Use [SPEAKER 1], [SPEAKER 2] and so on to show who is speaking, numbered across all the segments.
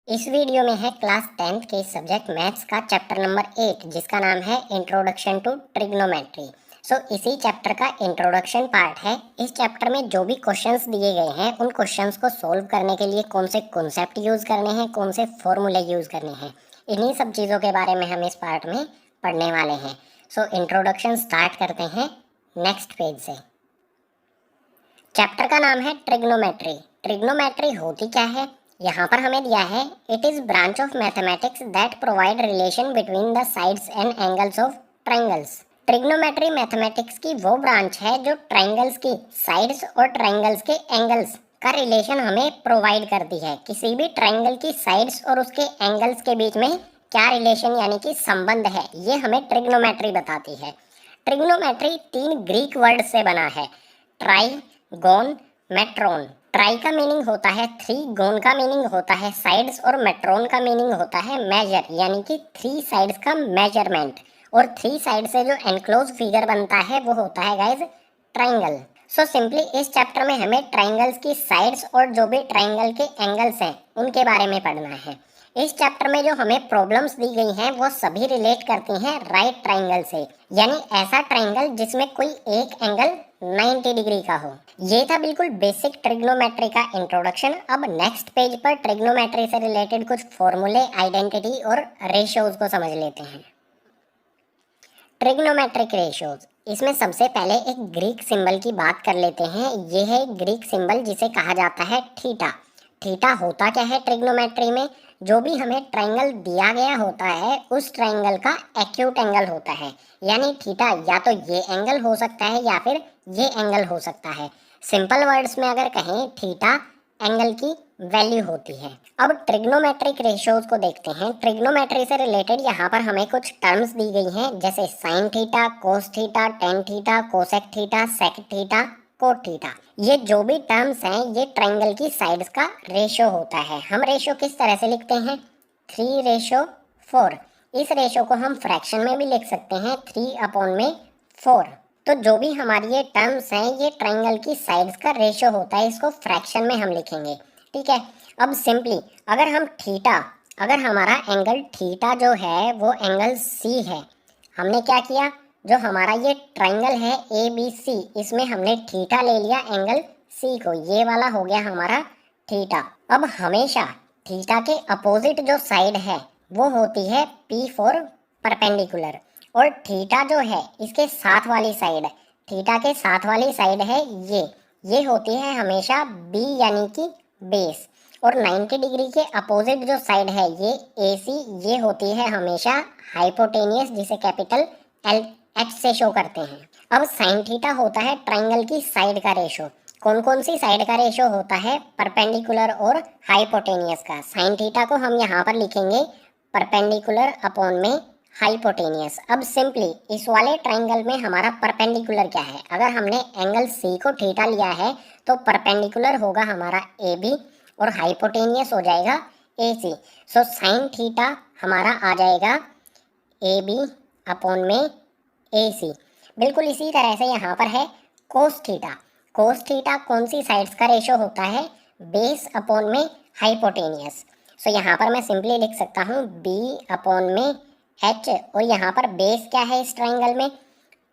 [SPEAKER 1] इस वीडियो में है क्लास 10th के सब्जेक्ट मैथ्स का चैप्टर नंबर 8 जिसका नाम है इंट्रोडक्शन टू ट्रिग्नोमेट्री। इसी चैप्टर का इंट्रोडक्शन पार्ट है। इस चैप्टर में जो भी क्वेश्चंस दिए गए हैं उन क्वेश्चंस को सोल्व करने के लिए कौन से कॉन्सेप्ट यूज़ करने हैं, कौन से फॉर्मूले यूज़ करने हैं, इन्हीं सब चीज़ों के बारे में हम इस पार्ट में पढ़ने वाले हैं। इंट्रोडक्शन स्टार्ट करते हैं नेक्स्ट पेज से। चैप्टर का नाम है ट्रिग्नोमेट्री। ट्रिग्नोमेट्री होती क्या है, यहाँ पर हमें दिया है it is branch of mathematics that provide relation between the sides and angles of triangles. Trigonometry mathematics की वो ब्रांच है जो ट्रायंगल्स की साइड्स और ट्रायंगल्स के एंगल्स का रिलेशन हमें प्रोवाइड करती है। किसी भी ट्रायंगल की साइड्स और उसके एंगल्स के बीच में क्या रिलेशन यानी कि संबंध है, ये हमें ट्रिग्नोमेट्री बताती है। ट्रिग्नोमेट्री 3 ग्रीक वर्ड से बना है, ट्राई, गोन, मेट्रोन। ट्राई का मीनिंग होता है 3, गोन का मीनिंग होता है साइड्स और मेट्रोन का मीनिंग होता है मेजर यानी कि 3 साइड्स का मेजरमेंट। और 3 साइड से जो एनक्लोज फिगर बनता है वो होता है गाइज ट्रायंगल। सिंपली इस चैप्टर में हमें ट्रायंगल्स की साइड्स और जो भी ट्रायंगल के एंगल्स हैं उनके बारे में पढ़ना है। इस चैप्टर में जो हमें प्रॉब्लम्स दी गई हैं वो सभी रिलेट करती हैं राइट ट्रायंगल से, यानी ऐसा ट्रायंगल जिसमें कोई एक एंगल 90 डिग्री का हो। ये था बिल्कुल बेसिक ट्रिग्नोमेट्री का इंट्रोडक्शन। अब नेक्स्ट पेज पर ट्रिग्नोमेट्री से रिलेटेड कुछ फॉर्मूले, आइडेंटिटी और रेशियोज को समझ लेते हैं। ट्रिग्नोमेट्रिक रेशियोज, इसमें सबसे पहले एक ग्रीक सिंबल की बात कर लेते हैं। ये है ग्रीक सिंबल जिसे कहा जाता है थीटा। थीटा होता क्या है ट्रिग्नोमेट्री में, जो भी हमें ट्रायंगल दिया गया होता है उस ट्रायंगल का एक्यूट एंगल होता है। यानी थीटा या तो ये एंगल हो सकता है या फिर ये एंगल हो सकता है। सिंपल वर्ड्स में अगर कहें, थीटा एंगल की वैल्यू होती है। अब ट्रिग्नोमेट्रिक रेशियोज को देखते हैं। ट्रिग्नोमेट्री से रिलेटेड यहाँ पर हमें कुछ टर्म्स दी गई हैं, जैसे sine theta, cos theta, tan theta, cosec theta, sec theta, cot theta. ये जो भी टर्म्स हैं ये ट्रायंगल की साइड्स का रेशियो होता है। हम रेशियो किस तरह से लिखते हैं, 3:4। इस रेशियो को हम फ्रैक्शन में भी लिख सकते हैं, 3/4। तो जो भी हमारी ये टर्म्स हैं ये ट्रायंगल की साइड्स का रेशियो होता है, इसको फ्रैक्शन में हम लिखेंगे। ठीक है। अब सिंपली अगर हमारा एंगल थीटा जो है वो एंगल सी है, हमने क्या किया, जो हमारा ये ट्रायंगल है ABC, इसमें हमने थीटा ले लिया एंगल सी को, ये वाला हो गया हमारा थीटा। अब हमेशा थीटा के अपोजिट जो साइड है वो होती है P फॉर परपेंडिकुलर, और थीटा जो है इसके साथ वाली साइड, थीटा के साथ वाली साइड है ये होती है हमेशा B यानी कि बेस। और 90 डिग्री के अपोजिट जो साइड है ये AC, ये होती है हमेशा हाइपोटेनियस, जिसे कैपिटल H से शो करते हैं। अब साइन थीटा होता है ट्रायंगल की साइड का रेशो। कौन कौन सी साइड का रेशो होता है, परपेंडिकुलर और हाइपोटेनियस का। साइन थीटा को हम यहाँ पर लिखेंगे परपेंडिकुलर अपॉन में हाइपोटेनियस। अब सिंपली इस वाले ट्रायंगल में हमारा परपेंडिकुलर क्या है, अगर हमने एंगल सी को थीटा लिया है तो परपेंडिकुलर होगा हमारा AB और हाइपोटेनियस हो जाएगा AC। साइन थीटा हमारा आ जाएगा AB अपॉन में AC। बिल्कुल इसी तरह से यहाँ पर है कोस थीटा। कोस थीटा कौन सी साइड्स का रेशो होता है, बेस अपॉन में हाइपोटेनियस। यहाँ पर मैं सिंपली लिख सकता हूँ B अपॉन में H, और यहाँ पर बेस क्या है इस ट्रायंगल में,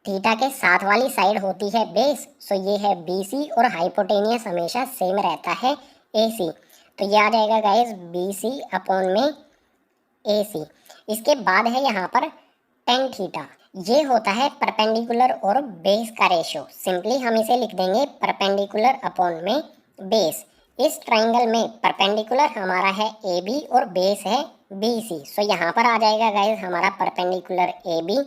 [SPEAKER 1] थीटा के साथ वाली साइड होती है बेस, ये है BC और हाइपोटेनियस हमेशा सेम रहता है AC। तो ये आ जाएगा गाइस BC अपॉन में AC। इसके बाद है यहाँ पर टेन थीटा, ये होता है परपेंडिकुलर और बेस का रेशियो। सिंपली हम इसे लिख देंगे परपेंडिकुलर अपॉन में बेस। इस ट्रायंगल में परपेंडिकुलर हमारा है AB और बेस है BC। यहाँ पर आ जाएगा गाइस हमारा परपेंडिकुलर AB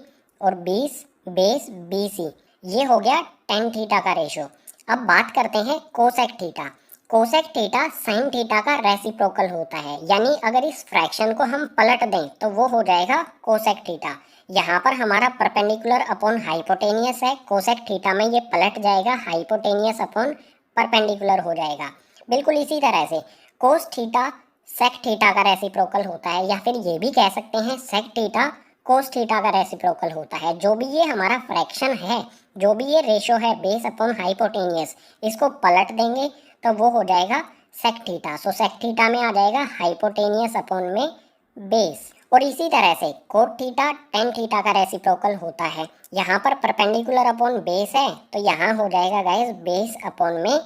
[SPEAKER 1] और बेस BC। ये हो गया टेन थीटा का रेशियो। अब बात करते हैं cosec theta. Cosec theta sine theta का रेसिप्रोकल होता है, यानी अगर इस फ्रैक्शन को हम पलट दें तो वो हो जाएगा कोसेक थीटा। यहाँ पर हमारा परपेंडिकुलर अपॉन हाइपोटेनियस है, कोसेक थीटा में ये पलट जाएगा, हाइपोटेनियस अपॉन परपेंडिकुलर हो जाएगा। बिल्कुल इसी तरह से कोस थीटा सेक थीटा का रेसिप्रोकल होता है, या फिर ये भी कह सकते हैं सेक थीटा कोस थीटा का रेसिप्रोकल होता है। जो भी ये हमारा फ्रैक्शन है, जो भी ये रेशो है बेस अपॉन हाइपोटेनियस, इसको पलट देंगे तो वो हो जाएगा सेक थीटा। सो सेक थीटा में आ जाएगा हाइपोटेनियस अपॉन में बेस। और इसी तरह से कोट थीटा टेन थीटा का रेसिप्रोकल होता है। यहाँ पर परपेंडिकुलर अपॉन बेस है तो यहाँ हो जाएगा गाइस बेस अपॉन में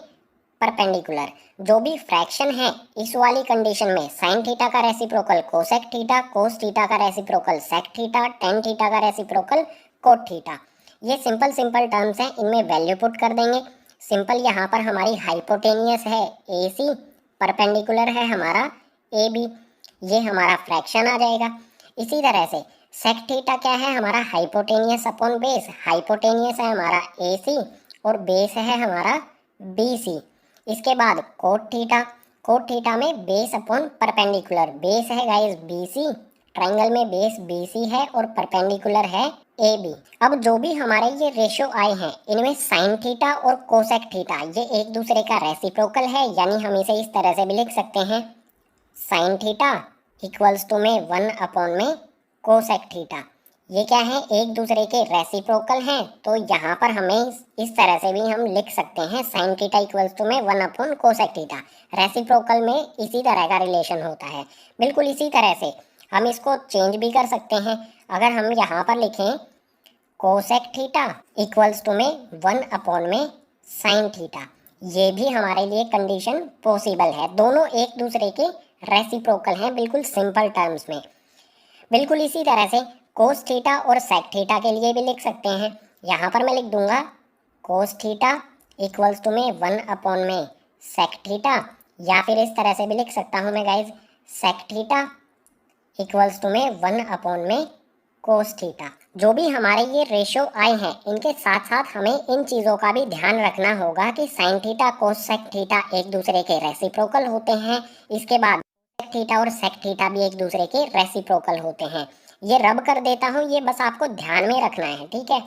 [SPEAKER 1] परपेंडिकुलर। जो भी फ्रैक्शन है इस वाली कंडीशन में साइन थीटा का reciprocal cosec theta, cos theta का reciprocal sec theta, tan theta का रेसिप्रोकल कोट थीटा। ये सिंपल सिंपल टर्म्स हैं, इनमें वैल्यू पुट कर देंगे। सिंपल यहाँ पर हमारी हाइपोटेनियस है AC, परपेंडिकुलर है हमारा AB, ये हमारा फ्रैक्शन आ जाएगा। इसी तरह से सेक थीटा क्या है हमारा हाइपोटेनियस अपॉन बेस, हाइपोटेनियस है हमारा AC और बेस है हमारा BC। इसके बाद कोट थीटा, कोट थीटा में बेस अपॉन परपेंडिकुलर, बेस है गाइस BC, ट्रायंगल में बेस BC है और परपेंडिकुलर है AB। अब जो भी हमारे ये रेशियो आए हैं इनमें साइन थीटा और कोसेक थीटा ये एक दूसरे का रेसिप्रोकल है, यानी हम इसे इस तरह से भी लिख सकते हैं साइन थीटा इक्वल्स टू में 1 अपॉन में कोसेक थीटा। ये क्या है एक दूसरे के रेसिप्रोकल हैं, तो यहाँ पर हमें इस तरह से भी हम लिख सकते हैं साइन थीटा इक्वल्स टू में 1 अपॉन कोसेक थीटा। रेसिप्रोकल में इसी तरह का रिलेशन होता है। बिल्कुल इसी तरह से हम इसको चेंज भी कर सकते हैं। अगर हम यहाँ पर लिखें कोसेक थीटा इक्वल्स टू में 1 अपॉन में साइन थीटा, ये भी हमारे लिए कंडीशन पॉसिबल है। दोनों एक दूसरे के रेसिप्रोकल हैं बिल्कुल सिंपल टर्म्स में। बिल्कुल इसी तरह से कोस थीटा और सेक थीटा के लिए भी लिख सकते हैं। यहाँ पर मैं लिख दूंगा कोस थीटा इक्वल्स टू में 1 अपॉन में सेक थीटा, या फिर इस तरह से भी लिख सकता हूँ मैं guys sec theta equals to में 1 अपॉन में कोस थीटा। जो भी हमारे ये रेशियो आए हैं इनके साथ साथ हमें इन चीज़ों का भी ध्यान रखना होगा कि sine theta cos sec theta एक दूसरे के रेसिप्रोकल होते हैं। इसके बाद सेक थीटा और सेक थीटा भी एक दूसरे के रेसिप्रोकल होते हैं। ये रब कर देता हूँ, ये बस आपको ध्यान में रखना है, ठीक है।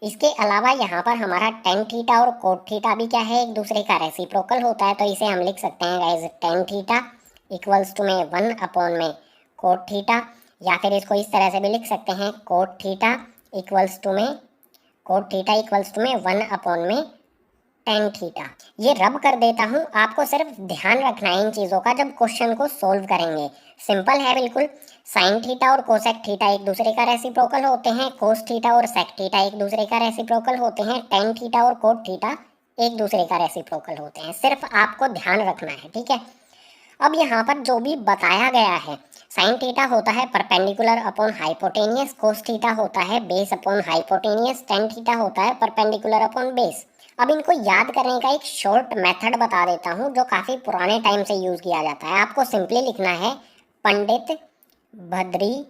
[SPEAKER 1] इसके अलावा यहाँ पर हमारा टेन थीटा और कोट थीटा भी क्या है एक दूसरे का रेसिप्रोकल होता है, तो इसे हम लिख सकते हैं guys tan theta equals to में 1 अपॉन में कोट थीटा, या फिर इसको इस तरह से भी लिख सकते हैं कोट थीटा इक्वल्स टू में 1 अपॉन में टेन थीटा। ये रब कर देता हूँ, आपको सिर्फ ध्यान रखना है इन चीज़ों का जब क्वेश्चन को सोल्व करेंगे। सिंपल है बिल्कुल। साइन थीटा और कोसेक थीटा एक दूसरे का रेसिप्रोकल होते हैं, कोस थीटा और सेक थीटा एक दूसरे का रेसिप्रोकल होते हैं, टेन थीटा और कोट थीटा एक दूसरे का रेसिप्रोकल होते हैं। सिर्फ आपको ध्यान रखना है, ठीक है। अब यहाँ पर जो भी बताया गया है, साइन थीटा होता है perpendicular upon hypotenuse, cos theta होता है base upon hypotenuse, tan theta होता है परपेंडिकुलर अपॉन बेस। अब इनको याद करने का एक शॉर्ट मेथड बता देता हूँ जो काफ़ी पुराने टाइम से यूज़ किया जाता है। आपको सिंपली लिखना है पंडित भद्री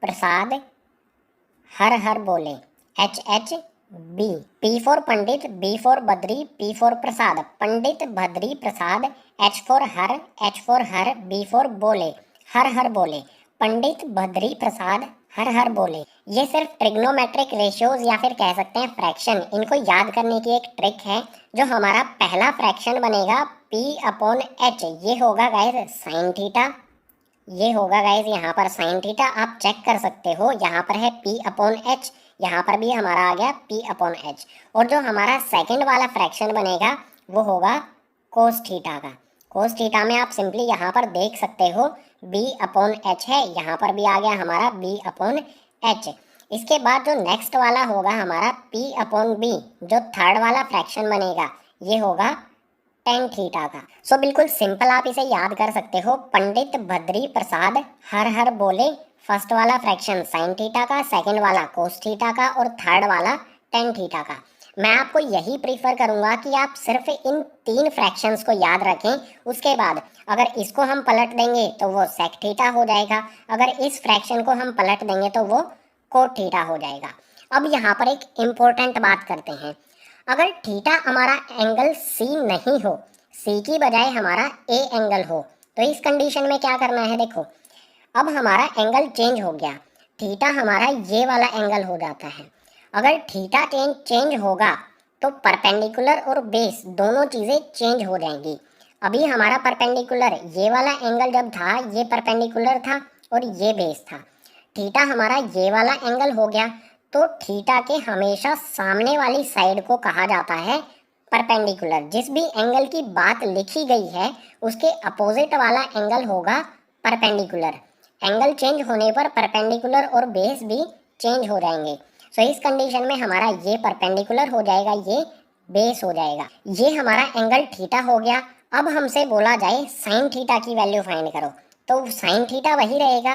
[SPEAKER 1] प्रसाद हर हर बोले, HHB, P for Pandit, B for Badri, P for Prasad, Pandit Bhadri Prasad, H for Har, B for बोले, हर हर बोले, पंडित भद्री प्रसाद हर हर बोले। ये सिर्फ ट्रिग्नोमेट्रिक रेशियोज या फिर कह सकते हैं फ्रैक्शन, इनको याद करने की एक ट्रिक है। जो हमारा पहला फ्रैक्शन बनेगा P अपॉन H, ये होगा गाइस साइन थीटा, ये होगा गाइस यहाँ पर साइन थीटा, आप चेक कर सकते हो यहाँ पर है P अपॉन H, यहाँ पर भी हमारा आ गया P अपॉन H। और जो हमारा सेकंड वाला फ्रैक्शन बनेगा वो होगा कोस थीटा का। कोस थीटा में आप सिंपली यहाँ पर देख सकते हो B अपॉन H है, यहाँ पर भी आ गया हमारा B अपॉन H। इसके बाद जो नेक्स्ट वाला होगा हमारा P अपॉन B, जो थर्ड वाला फ्रैक्शन बनेगा ये होगा टेन थीटा का। सो बिल्कुल सिंपल आप इसे याद कर सकते हो, पंडित भद्री प्रसाद हर हर बोले, फर्स्ट वाला फ्रैक्शन साइन थीटा का, सेकंड वाला कोस थीटा का और थर्ड वाला टेन थीटा का। मैं आपको यही प्रीफर करूंगा कि आप सिर्फ इन तीन फ्रैक्शंस को याद रखें। उसके बाद अगर इसको हम पलट देंगे तो वो सेक थीटा हो जाएगा, अगर इस फ्रैक्शन को हम पलट देंगे तो वो कोट थीटा हो जाएगा। अब यहाँ पर एक इम्पोर्टेंट बात करते हैं, अगर थीटा हमारा एंगल C नहीं हो, C की बजाय हमारा A एंगल हो, तो इस कंडीशन में क्या करना है, देखो अब हमारा एंगल चेंज हो गया, थीटा हमारा ये वाला एंगल हो जाता है। अगर थीटा चेंज होगा तो परपेंडिकुलर और बेस दोनों चीज़ें चेंज हो जाएंगी। अभी हमारा परपेंडिकुलर ये वाला एंगल जब था ये परपेंडिकुलर था और ये बेस था, थीटा हमारा ये वाला एंगल हो गया, तो थीटा के हमेशा सामने वाली साइड को कहा जाता है परपेंडिकुलर। जिस भी एंगल की बात लिखी गई है उसके अपोजिट वाला एंगल होगा परपेंडिकुलर। एंगल चेंज होने पर परपेंडिकुलर और बेस भी चेंज हो जाएंगे। सो इस कंडीशन में हमारा ये परपेंडिकुलर हो जाएगा, ये बेस हो जाएगा। ये हमारा एंगल थीटा हो गया। अब हमसे बोला जाए साइन थीटा की वैल्यू फाइंड करो, तो साइन थीटा वही रहेगा,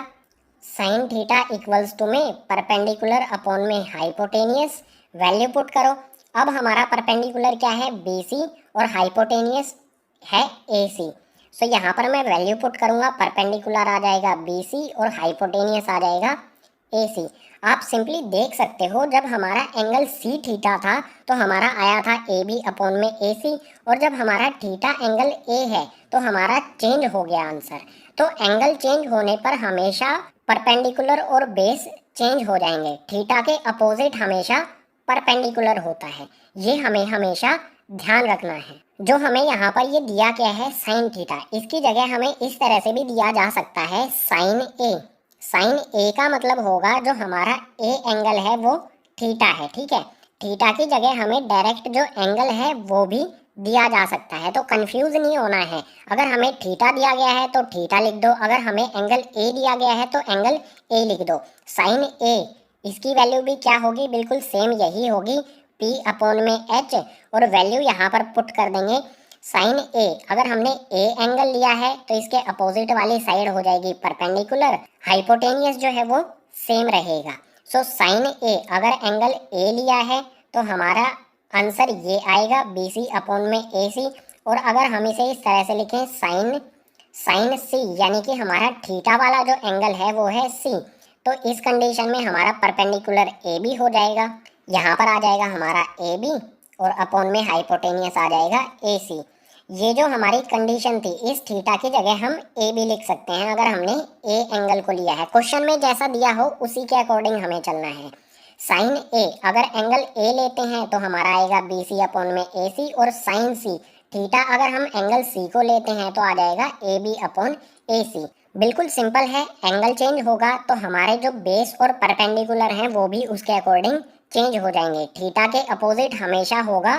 [SPEAKER 1] साइन थीटा इक्वल्स टू में परपेंडिकुलर अपॉन में हाइपोटेनियस। वैल्यू पुट करो। अब हमारा परपेंडिकुलर क्या है, BC, और हाइपोटेनियस है AC। सो यहाँ पर मैं वैल्यू पुट करूँगा, परपेंडिकुलर आ जाएगा BC और हाइपोटेनियस आ जाएगा AC। आप सिंपली देख सकते हो जब हमारा एंगल C थीटा था तो हमारा आया था AB अपॉन में AC, और जब हमारा थीटा एंगल A है तो हमारा चेंज हो गया आंसर। तो एंगल चेंज होने पर हमेशा परपेंडिकुलर और बेस चेंज हो जाएंगे। थीटा के अपोजिट हमेशा परपेंडिकुलर होता है, ये हमें हमेशा ध्यान रखना है। जो हमें यहाँ पर ये दिया गया है साइन थीटा, इसकी जगह हमें इस तरह से भी दिया जा सकता है साइन ए। साइन ए का मतलब होगा जो हमारा ए एंगल है वो थीटा है, ठीक है। थीटा की जगह हमें डायरेक्ट जो एंगल है वो भी दिया जा सकता है, तो कंफ्यूज नहीं होना है। अगर हमें थीटा दिया गया है तो थीटा लिख दो, अगर हमें एंगल ए दिया गया है तो एंगल ए लिख दो। साइन ए, इसकी वैल्यू भी क्या होगी, बिल्कुल सेम यही होगी, P अपॉन में H, और वैल्यू यहाँ पर पुट कर देंगे साइन ए। अगर हमने ए एंगल लिया है तो इसके अपोजिट वाली साइड हो जाएगी परपेंडिकुलर, हाइपोटेनियस जो है वो सेम रहेगा। सो साइन ए, अगर एंगल ए लिया है तो हमारा आंसर ये आएगा BC अपॉन में AC। और अगर हम इसे इस तरह से लिखें साइन साइन C, यानी कि हमारा थीटा वाला जो एंगल है वो है C, तो इस कंडीशन में हमारा परपेंडिकुलर AB हो जाएगा। यहाँ पर आ जाएगा हमारा AB और अपॉन में हाइपोटेनियस आ जाएगा AC। ये जो हमारी कंडीशन थी, इस थीटा की जगह हम ए भी लिख सकते हैं अगर हमने ए एंगल को लिया है। क्वेश्चन में जैसा दिया हो उसी के अकॉर्डिंग हमें चलना है। साइन ए, अगर एंगल ए लेते हैं तो हमारा आएगा BC अपॉन में AC, और साइन C थीटा अगर हम एंगल C को लेते हैं तो आ जाएगा AB अपॉन AC। बिल्कुल सिंपल है, एंगल चेंज होगा तो हमारे जो बेस और परपेंडिकुलर हैं वो भी उसके अकॉर्डिंग चेंज हो जाएंगे। थीटा के अपोजिट हमेशा होगा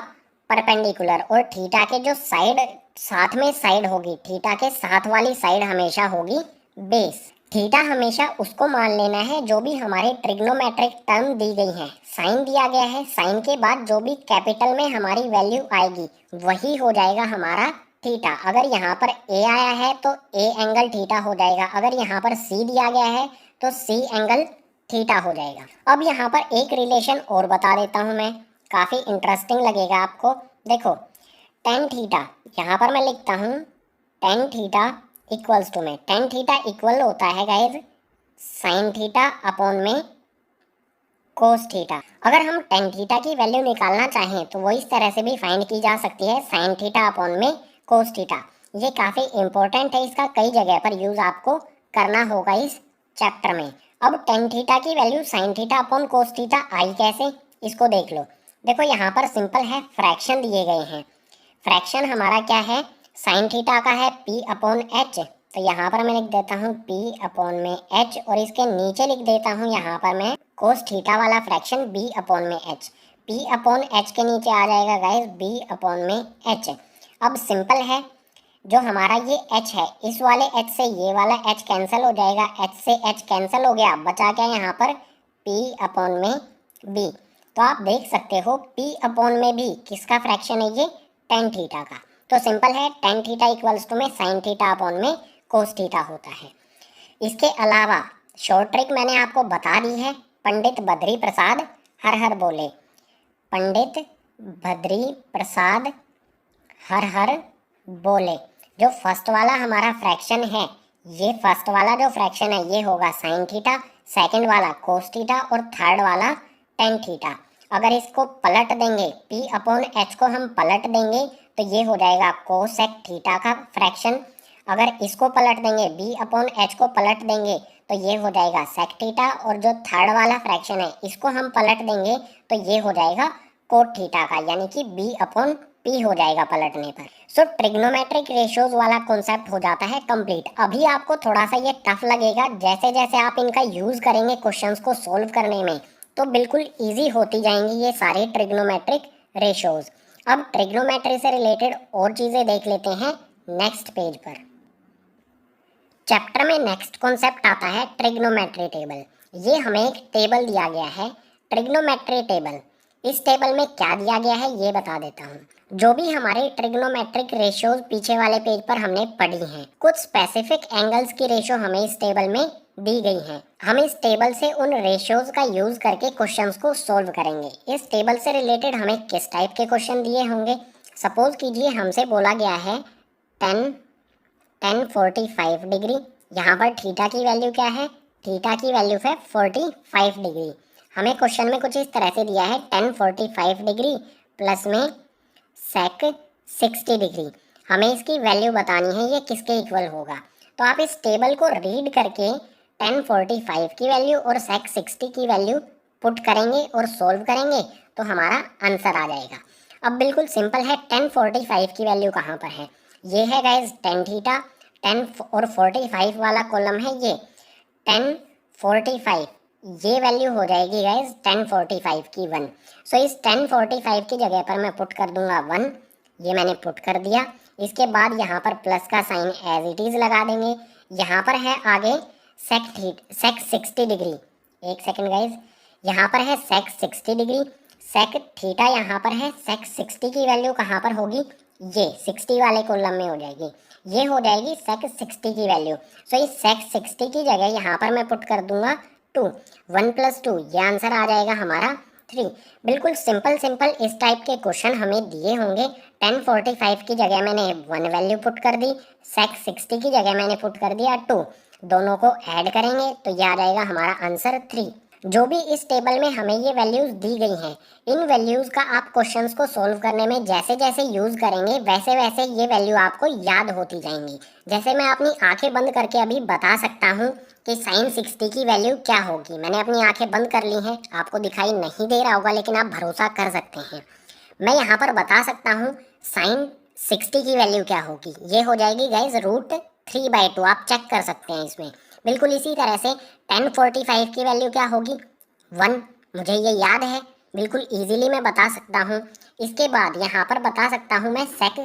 [SPEAKER 1] परपेंडिकुलर, और थीटा के जो साइड साथ में साइड होगी, थीटा के साथ वाली साइड हमेशा होगी बेस। थीटा हमेशा उसको मान लेना है जो भी हमारे ट्रिग्नोमेट्रिक टर्म दी गई है। साइन दिया गया है, साइन के बाद जो भी कैपिटल में हमारी वैल्यू आएगी वही हो जाएगा हमारा थीटा। अगर यहाँ पर ए आया है तो ए एंगल थीटा हो जाएगा, अगर यहाँ पर सी दिया गया है तो सी एंगल थीटा हो जाएगा। अब यहाँ पर एक रिलेशन और बता देता हूँ मैं, काफ़ी इंटरेस्टिंग लगेगा आपको। देखो टेन थीटा, यहाँ पर मैं लिखता हूँ टेन थीटा इक्वल्स टू में, टेन थीटा इक्वल होता है गाइज साइन थीटा अपॉन में कोस थीटा। अगर हम टेन थीटा की वैल्यू निकालना चाहें तो वो इस तरह से भी फाइंड की जा सकती है, साइन थीटा अपॉन में कोस थीटा। ये काफ़ी इंपॉर्टेंट है, इसका कई जगह पर यूज़ आपको करना होगा इस चैप्टर में। अब टेन थीटा की value sine theta upon cos theta आई कैसे, इसको देख लो। देखो यहाँ पर सिंपल है, फ्रैक्शन दिए गए हैं। फ्रैक्शन हमारा क्या है, साइन थीटा का है P अपॉन H, तो यहाँ पर मैं लिख देता हूँ P अपॉन में H, और इसके नीचे लिख देता हूँ यहाँ पर मैं कोस थीटा वाला फ्रैक्शन B अपॉन में H। P अपॉन H के नीचे आ जाएगा गाइस B अपॉन में H। अब सिंपल है, जो हमारा ये H है, इस वाले H से ये वाला H कैंसिल हो जाएगा, H से H कैंसिल हो गया, बचा क्या यहाँ पर P अपॉन में B। तो आप देख सकते हो P अपॉन में B किसका फ्रैक्शन है, ये टेन थीटा का। तो सिंपल है, टेन थीटा इक्वल्स टू में साइन थीटा अपॉन में कोस थीटा होता है। इसके अलावा शॉर्ट ट्रिक मैंने आपको बता दी है, पंडित बद्री प्रसाद हर हर बोले, पंडित बद्री प्रसाद हर हर बोले। जो फर्स्ट वाला हमारा फ्रैक्शन है, ये फर्स्ट वाला जो फ्रैक्शन है ये होगा साइन थीटा, सेकंड वाला कोस थीटा, और थर्ड वाला टेन थीटा। अगर इसको पलट देंगे, P अपॉन H को हम पलट देंगे तो ये हो जाएगा कोसेक थीटा का फ्रैक्शन। अगर इसको पलट देंगे, B अपॉन H को पलट देंगे तो ये हो जाएगा सेक थीटा, और जो थर्ड वाला फ्रैक्शन है इसको हम पलट देंगे तो ये हो जाएगा कोट थीटा का, यानी कि B अपॉन P हो जाएगा पलटने पर। सो ट्रिग्नोमेट्रिक रेशियोज वाला कॉन्सेप्ट हो जाता है कंप्लीट। अभी आपको थोड़ा सा ये टफ लगेगा, जैसे जैसे आप इनका यूज करेंगे क्वेश्चंस को सोल्व करने में तो बिल्कुल इजी होती जाएंगी ये सारे ट्रिग्नोमेट्रिक रेशियोज। अब ट्रिग्नोमेट्री से रिलेटेड और चीज़ें देख लेते हैं नेक्स्ट पेज पर। चैप्टर में नेक्स्ट कॉन्सेप्ट आता है ट्रिग्नोमेट्री टेबल। ये हमें एक टेबल दिया गया है, ट्रिग्नोमेट्री टेबल। इस टेबल में क्या दिया गया है ये बता देता हूँ। जो भी हमारे ट्रिग्नोमेट्रिक रेशियोज पीछे वाले पेज पर हमने पढ़ी हैं, कुछ स्पेसिफिक एंगल्स की रेशियो हमें इस टेबल में दी गई हैं। हम इस टेबल से उन रेशियोज का यूज करके क्वेश्चंस को सोल्व करेंगे। इस टेबल से रिलेटेड हमें किस टाइप के क्वेश्चन दिए होंगे। सपोज कीजिए हमसे बोला गया है 10 45 डिग्री। यहाँ पर थीटा की वैल्यू क्या है, थीटा की वैल्यू है 45 डिग्री। हमें क्वेश्चन में कुछ इस तरह से दिया है 10 45 डिग्री प्लस में सेक 60 डिग्री। हमें इसकी वैल्यू बतानी है ये किसके इक्वल होगा। तो आप इस टेबल को रीड करके 10 45 की वैल्यू और सेक 60 की वैल्यू पुट करेंगे और सोल्व करेंगे तो हमारा आंसर आ जाएगा। अब बिल्कुल सिंपल है, 10 45 की वैल्यू कहाँ पर है, ये है गाइज टेन थीटा। 10 और 45 वाला कॉलम है ये 10 45, ये वैल्यू हो जाएगी गाइज 10 45 की 1। सो इस 10 45 की जगह पर मैं पुट कर दूंगा 1, ये मैंने पुट कर दिया। इसके बाद यहाँ पर प्लस का साइन एज इट इज लगा देंगे। यहाँ पर है आगे सेक 60 डिग्री। एक सेकेंड गाइज, यहाँ पर है सेक 60 डिग्री, सेक थीटा यहाँ पर है। सेक 60 की वैल्यू कहाँ पर होगी, ये 60 वाले कॉलम में हो जाएगी, ये हो जाएगी सेक 60 की वैल्यू। सो इस सेक 60 की जगह यहाँ पर मैं पुट कर दूंगा 2, 1 + 2, ये आंसर आ जाएगा हमारा 3। बिल्कुल सिंपल सिंपल इस टाइप के क्वेश्चन हमें दिए होंगे। 10 45 की जगह मैंने 1 वैल्यू पुट कर दी, सेक 60 की जगह मैंने पुट कर दिया 2, दोनों को ऐड करेंगे तो ये आ जाएगा हमारा आंसर 3। जो भी इस टेबल में हमें ये वैल्यूज दी गई हैं, इन वैल्यूज का आप क्वेश्चंस को सोल्व करने में जैसे जैसे यूज करेंगे वैसे वैसे ये वैल्यू आपको याद होती जाएंगी। जैसे मैं अपनी आंखें बंद करके अभी बता सकता हूँ कि साइन 60 की वैल्यू क्या होगी। मैंने अपनी आंखें बंद कर ली हैं, आपको दिखाई नहीं दे रहा होगा लेकिन आप भरोसा कर सकते हैं। मैं यहाँ पर बता सकता हूँ साइन 60 की वैल्यू क्या होगी, ये हो जाएगी गाइज √3/2। आप चेक कर सकते हैं इसमें। बिल्कुल इसी तरह से 10 45 की वैल्यू क्या होगी 1, मुझे ये याद है, बिल्कुल इजीली मैं बता सकता हूँ। इसके बाद यहाँ पर बता सकता हूँ मैं सेक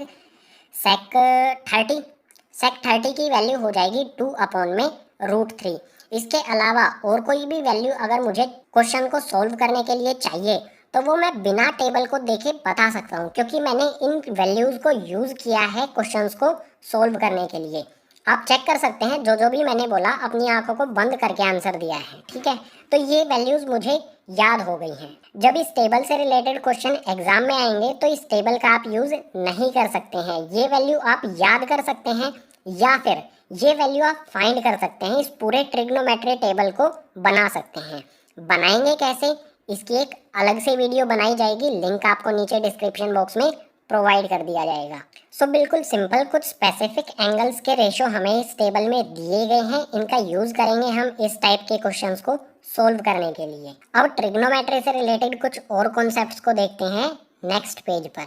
[SPEAKER 1] 30 की वैल्यू हो जाएगी 2/√3। इसके अलावा और कोई भी वैल्यू अगर मुझे क्वेश्चन को सोल्व करने के लिए चाहिए तो वो मैं बिना टेबल को देखे बता सकता हूँ, क्योंकि मैंने इन वैल्यूज़ को यूज़ किया है क्वेश्चंस को सोल्व करने के लिए। आप चेक कर सकते हैं, जो जो भी मैंने बोला अपनी आंखों को बंद करके आंसर दिया है, ठीक है। तो ये वैल्यूज़ मुझे याद हो गई हैं। जब इस टेबल से रिलेटेड क्वेश्चन एग्जाम में आएंगे तो इस टेबल का आप यूज़ नहीं कर सकते हैं। ये वैल्यू आप याद कर सकते हैं या फिर ये वैल्यू आप फाइंड कर सकते हैं। इस पूरे ट्रिग्नोमेट्री टेबल को बना सकते हैं। बनाएंगे कैसे, इसकी एक अलग से वीडियो बनाई जाएगी, लिंक आपको नीचे डिस्क्रिप्शन बॉक्स में प्रोवाइड कर दिया जाएगा। सो बिल्कुल सिंपल कुछ स्पेसिफिक एंगल्स के रेशियो हमें इस टेबल में दिए गए हैं, इनका यूज करेंगे हम इस टाइप के क्वेश्चंस को सोल्व करने के लिए। अब ट्रिग्नोमेट्री से रिलेटेड कुछ और कॉन्सेप्ट्स को देखते हैं नेक्स्ट पेज पर।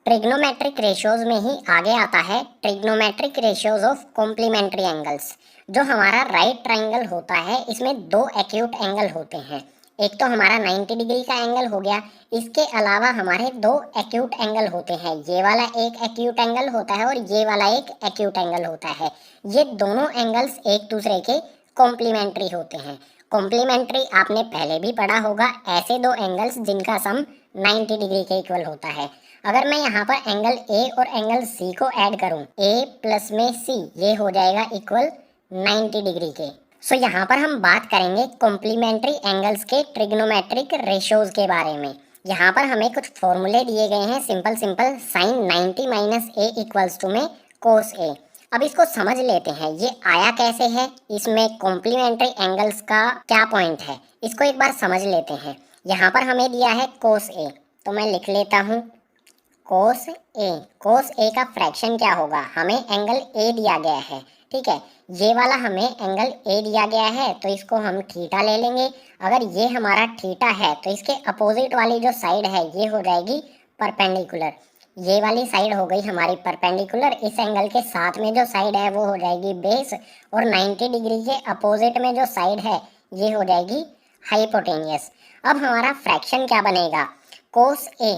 [SPEAKER 1] ट्रिग्नोमेट्रिक रेशियोज में ही आगे आता है trigonometric ratios of complementary angles. जो हमारा राइट ट्रायंगल होता है इसमें दो एक्यूट एंगल होते हैं। एक तो हमारा 90 डिग्री का एंगल हो गया, इसके अलावा हमारे दो एक्यूट एंगल होते हैं। ये वाला एक एक्यूट एंगल होता है और ये वाला एक एक्यूट एंगल होता है। ये दोनों एंगल्स एक दूसरे के कॉम्प्लीमेंट्री होते हैं। कॉम्प्लीमेंट्री आपने पहले भी पढ़ा होगा, ऐसे दो एंगल्स जिनका सम 90 डिग्री के इक्वल होता है। अगर मैं यहाँ पर एंगल ए और एंगल सी को ऐड करूँ, ए प्लस में सी, ये हो जाएगा इक्वल 90 डिग्री के। सो यहाँ पर हम बात करेंगे कॉम्प्लीमेंट्री एंगल्स के ट्रिग्नोमेट्रिक रेशियोज के बारे में। यहाँ पर हमें कुछ फॉर्मूले दिए गए हैं, simple simple. Sine 90 minus A equals to में कोस ए। अब इसको समझ लेते हैं ये आया कैसे है, इसमें कॉम्प्लीमेंट्री एंगल्स का क्या पॉइंट है, इसको एक बार समझ लेते हैं। यहाँ पर हमें दिया है कोस ए, तो मैं लिख लेता हूँ कोस ए। कोस ए का फ्रैक्शन क्या होगा, हमें एंगल ए दिया गया है, ठीक है। ये वाला हमें एंगल ए दिया गया है तो इसको हम थीटा ले लेंगे। अगर ये हमारा थीटा है तो इसके अपोजिट वाली जो साइड है ये हो जाएगी परपेंडिकुलर। ये वाली साइड हो गई हमारी परपेंडिकुलर, इस एंगल के साथ में जो साइड है वो हो जाएगी बेस, और 90 डिग्री के अपोजिट में जो साइड है ये हो जाएगी हाइपोटेनियस। अब हमारा फ्रैक्शन क्या बनेगा, कोस ए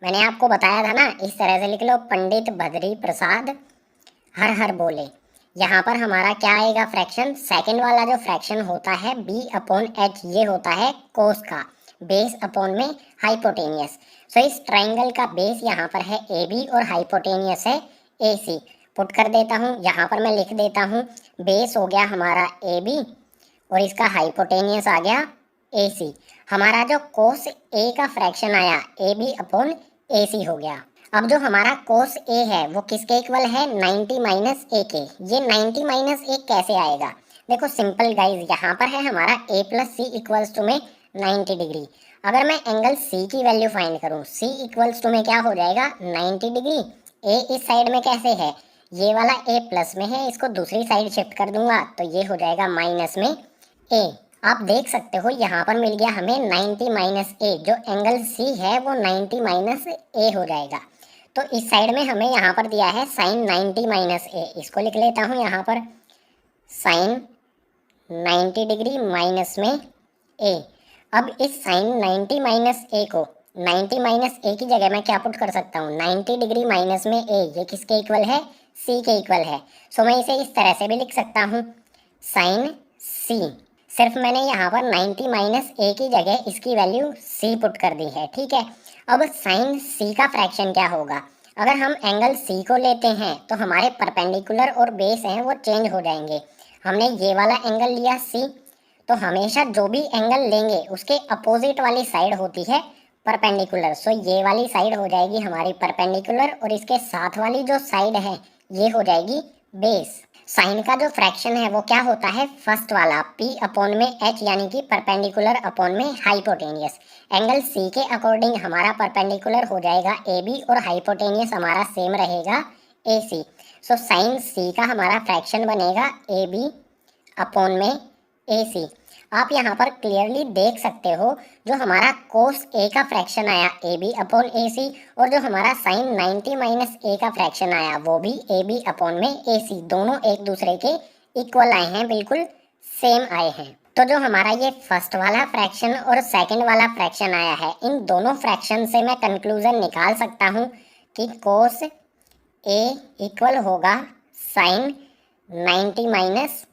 [SPEAKER 1] मैंने आपको बताया था ना, इस तरह से लिख लो, पंडित बद्री प्रसाद हर हर बोले। यहाँ पर हमारा क्या आएगा फ्रैक्शन, सेकंड वाला जो फ्रैक्शन होता है b अपॉन h, ये होता है कोस का, बेस अपॉन में हाइपोटेनियस। सो इस ट्राइंगल का बेस यहाँ पर है AB और हाइपोटेनियस है AC। पुट कर देता हूँ, यहाँ पर मैं लिख देता हूँ, बेस हो गया हमारा AB और इसका हाइपोटेनियस आ गया AC। हमारा जो कोस A का फ्रैक्शन आया AB अपॉन AC हो गया। अब जो हमारा कोस A है वो किसके इक्वल है, 90 माइनस A के। ये 90 माइनस A कैसे आएगा, देखो सिंपल गाइज, यहाँ पर है हमारा A plus C equals to में 90 डिग्री। अगर मैं एंगल C की वैल्यू फाइंड करूँ, C इक्वल्स टू में क्या हो जाएगा 90 डिग्री। A इस साइड में कैसे है, ये वाला A प्लस में है, इसको दूसरी साइड शिफ्ट कर दूंगा तो ये हो जाएगा माइनस में A। आप देख सकते हो यहाँ पर मिल गया हमें 90 माइनस A, जो एंगल C है वो 90 माइनस A हो जाएगा। तो इस साइड में हमें यहाँ पर दिया है साइन 90 माइनस A, इसको लिख लेता हूँ यहाँ पर साइन 90 डिग्री माइनस में A। अब इस साइन 90 माइनस A को 90 माइनस A की जगह मैं क्या पुट कर सकता हूँ, 90 डिग्री माइनस में A, ये किसके इक्वल है, C के इक्वल है। सो मैं इसे इस तरह से भी लिख सकता हूँ, साइन C। सिर्फ मैंने यहाँ पर 90 माइनस A की जगह इसकी वैल्यू C पुट कर दी है, ठीक है। अब साइन C का फ्रैक्शन क्या होगा, अगर हम एंगल C को लेते हैं तो हमारे परपेंडिकुलर और बेस हैं वो चेंज हो जाएंगे। हमने ये वाला एंगल लिया C, तो हमेशा जो भी एंगल लेंगे उसके अपोजिट वाली साइड होती है परपेंडिकुलर। सो ये वाली साइड हो जाएगी हमारी परपेंडिकुलर और इसके साथ वाली जो साइड है ये हो जाएगी बेस। साइन का जो फ्रैक्शन है वो क्या होता है, फर्स्ट वाला P अपॉन में H, यानी कि परपेंडिकुलर अपॉन में हाइपोटेनियस। एंगल C के अकॉर्डिंग हमारा परपेंडिकुलर हो जाएगा AB और हाइपोटेनियस हमारा सेम रहेगा AC। सो साइन C का हमारा फ्रैक्शन बनेगा AB अपॉन में AC। आप यहाँ पर क्लियरली देख सकते हो, जो हमारा कोस A का फ्रैक्शन आया AB अपॉन AC और जो हमारा साइन 90 माइनस A का फ्रैक्शन आया वो भी AB अपॉन में AC, दोनों एक दूसरे के इक्वल आए हैं, बिल्कुल सेम आए हैं। तो जो हमारा ये फर्स्ट वाला फ्रैक्शन और सेकंड वाला फ्रैक्शन आया है, इन दोनों फ्रैक्शन से मैं कंक्लूजन निकाल सकता हूँ कि कोस A इक्वल होगा साइन 90 माइनस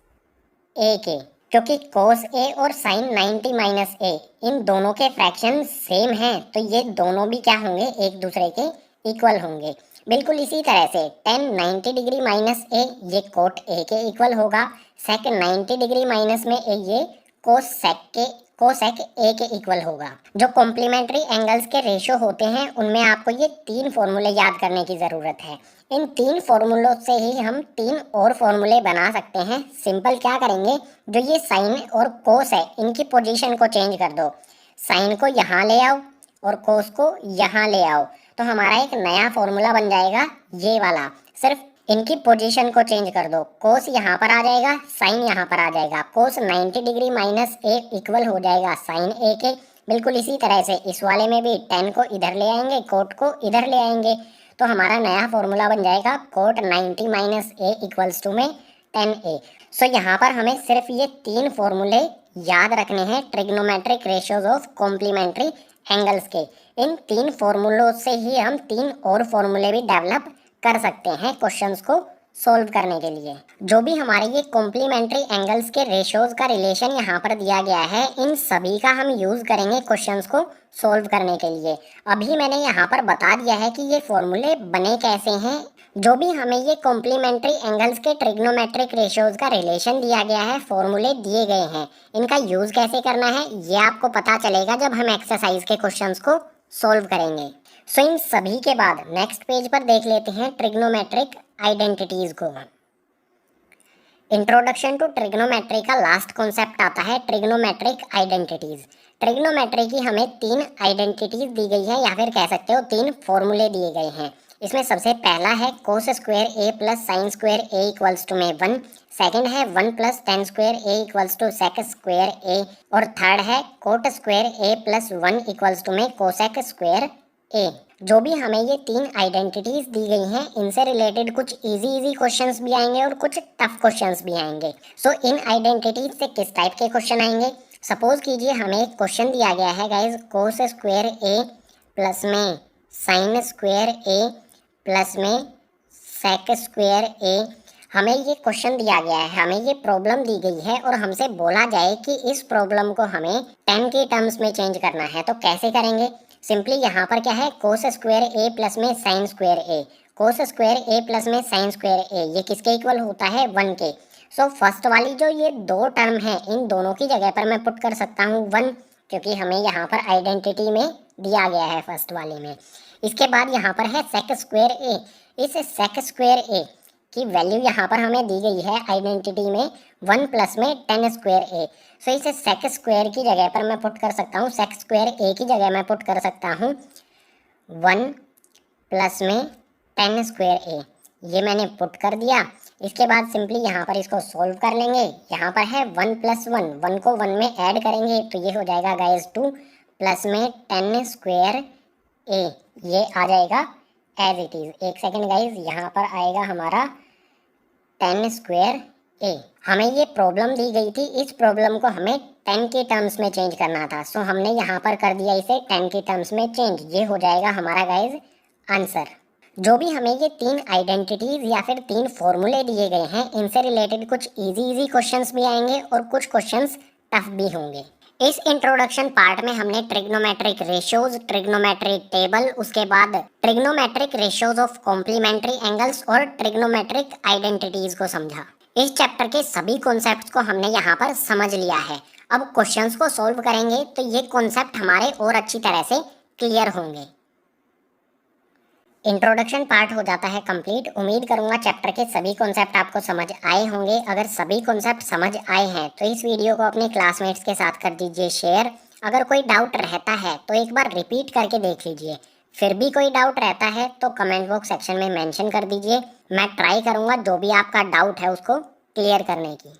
[SPEAKER 1] A के, क्योंकि कोस A और साइन 90 माइनस A इन दोनों के फ्रैक्शन सेम हैं, तो ये दोनों भी क्या होंगे, एक दूसरे के इक्वल होंगे। बिल्कुल इसी तरह से टेन 90 डिग्री माइनस A ये कोट A के इक्वल होगा, सेक 90 डिग्री माइनस में A ये कोसेक A के इक्वल होगा। जो कॉम्प्लीमेंट्री एंगल्स के रेशियो होते हैं उनमें आपको ये तीन फॉर्मूले याद करने की ज़रूरत है। इन तीन फॉर्मूलों से ही हम तीन और फॉर्मूले बना सकते हैं। सिंपल क्या करेंगे, जो ये साइन और कोस है इनकी पोजीशन को चेंज कर दो, साइन को यहाँ ले आओ और कोस को यहाँ ले आओ, तो हमारा एक नया फॉर्मूला बन जाएगा ये वाला। सिर्फ इनकी पोजीशन को चेंज कर दो, कोस यहाँ पर आ जाएगा, साइन यहाँ पर आ जाएगा। कोस 90 डिग्री माइनस A इक्वल हो जाएगा साइन A के। बिल्कुल इसी तरह से इस वाले में भी टेन को इधर ले आएंगे, कोट को इधर ले आएंगे, तो हमारा नया फॉर्मूला बन जाएगा cot 90 minus A equals to में 10A। सो यहाँ पर हमें सिर्फ ये तीन फॉर्मूले याद रखने हैं trigonometric ratios of complementary angles के। इन तीन फॉर्मूलों से ही हम तीन और फॉर्मूले भी डेवलप कर सकते हैं क्वेश्चंस को सोल्व करने के लिए। जो भी हमारे ये कॉम्प्लीमेंट्री एंगल्स के रेशियोज का रिलेशन यहाँ पर दिया गया है, इन सभी का हम यूज करेंगे क्वेश्चंस को सोल्व करने के लिए। अभी मैंने यहाँ पर बता दिया है कि ये फॉर्मूले बने कैसे हैं। जो भी हमें ये कॉम्प्लीमेंट्री एंगल्स के ट्रिग्नोमेट्रिक रेशियोज का रिलेशन दिया गया है, फॉर्मूले दिए गए हैं, इनका यूज कैसे करना है ये आपको पता चलेगा जब हम एक्सरसाइज के क्वेश्चंस को सोल्व करेंगे। सो इन सभी के बाद नेक्स्ट पेज पर देख लेते हैं ट्रिग्नोमेट्रिक आइडेंटिटीज को। इंट्रोडक्शन टू ट्रिग्नोमेट्री का लास्ट कॉन्सेप्ट आता है ट्रिग्नोमेट्रिक आइडेंटिटीज। ट्रिग्नोमेट्री की हमें तीन आइडेंटिटीज दी गई है, या फिर कह सकते हो तीन फॉर्मूले दिए गए हैं। इसमें सबसे पहला है cos square A plus sine square A equals to में 1, सेकंड है 1 plus tan square A equals to sec square A, और थर्ड है cot square A plus 1 equals to में कोसेक स्क्वायर A। जो भी हमें ये तीन आइडेंटिटीज दी गई हैं, इनसे रिलेटेड कुछ इजी क्वेश्चंस भी आएंगे और कुछ टफ क्वेश्चंस भी आएंगे। सो इन आइडेंटिटीज से किस टाइप के क्वेश्चन आएंगे, सपोज कीजिए हमें एक क्वेश्चन दिया गया है guys, cos square A plus में साइन स्क्वायर ए प्लस में सेक स्क्वायर ए। हमें ये क्वेश्चन दिया गया है, हमें ये प्रॉब्लम दी गई है और हमसे बोला जाए कि इस प्रॉब्लम को हमें 10 के टर्म्स में चेंज करना है। तो कैसे करेंगे? सिंपली यहाँ पर क्या है, कोस स्क्वायर ए प्लस में साइन स्क्वायर ए। कोस स्क्वायर ए प्लस में साइन स्क्वायर ए, ये किसके इक्वल होता है? 1 के। सो फर्स्ट वाली जो ये दो टर्म है, इन दोनों की जगह पर मैं पुट कर सकता हूँ 1, क्योंकि हमें यहाँ पर आइडेंटिटी में दिया गया है फर्स्ट वाले में। इसके बाद यहाँ पर है सेक स्क्वायर ए। इस सेक स्क्वायर ए की वैल्यू यहाँ पर हमें दी गई है आइडेंटिटी में 1 प्लस में 10 स्क्वायर ए। सो इसे सेक स्क्वायर की जगह पर मैं पुट कर सकता हूँ, सेक स्क्वायर ए की जगह मैं पुट कर सकता हूँ 1 प्लस में 10 स्क्वायर ए। ये मैंने पुट कर दिया। इसके बाद सिंपली यहाँ पर इसको सोल्व कर लेंगे। यहाँ पर है 1 प्लस 1, 1 को 1 में ऐड करेंगे तो ये हो जाएगा गाइस 2 प्लस में 10 स्क्वायर ए। ये आ जाएगा एज इट इज। एक सेकेंड गाइस, यहाँ पर आएगा हमारा 10 स्क्वायर ए। हमें ये प्रॉब्लम दी गई थी, इस प्रॉब्लम को हमें 10 के टर्म्स में चेंज करना था। सो हमने यहाँ पर कर दिया इसे 10 के टर्म्स में चेंज। ये हो जाएगा हमारा गाइस आंसर। जो भी हमें ये 3 आइडेंटिटीज या फिर 3 फॉर्मूले दिए गए हैं, इनसे रिलेटेड कुछ इजी क्वेश्चंस भी आएंगे और कुछ क्वेश्चंस टफ भी होंगे। इस इंट्रोडक्शन पार्ट में हमने ट्रिग्नोमेट्रिक रेशियोज, ट्रिग्नोमेट्रिक टेबल, उसके बाद trigonometric ratios of complementary angles और ट्रिग्नोमेट्रिक आइडेंटिटीज को समझा। इस चैप्टर के सभी कॉन्सेप्ट्स को हमने यहाँ पर समझ लिया है। अब क्वेश्चंस को सॉल्व करेंगे तो ये कॉन्सेप्ट हमारे और अच्छी तरह से क्लियर होंगे। इंट्रोडक्शन पार्ट हो जाता है कंप्लीट। उम्मीद करूंगा चैप्टर के सभी कॉन्सेप्ट आपको समझ आए होंगे। अगर सभी कॉन्सेप्ट समझ आए हैं तो इस वीडियो को अपने क्लासमेट्स के साथ कर दीजिए शेयर। अगर कोई डाउट रहता है तो एक बार रिपीट करके देख लीजिए। फिर भी कोई डाउट रहता है तो कमेंट बॉक्स सेक्शन में मेंशन कर दीजिए। मैं ट्राई करूंगा जो भी आपका डाउट है उसको क्लियर करने की।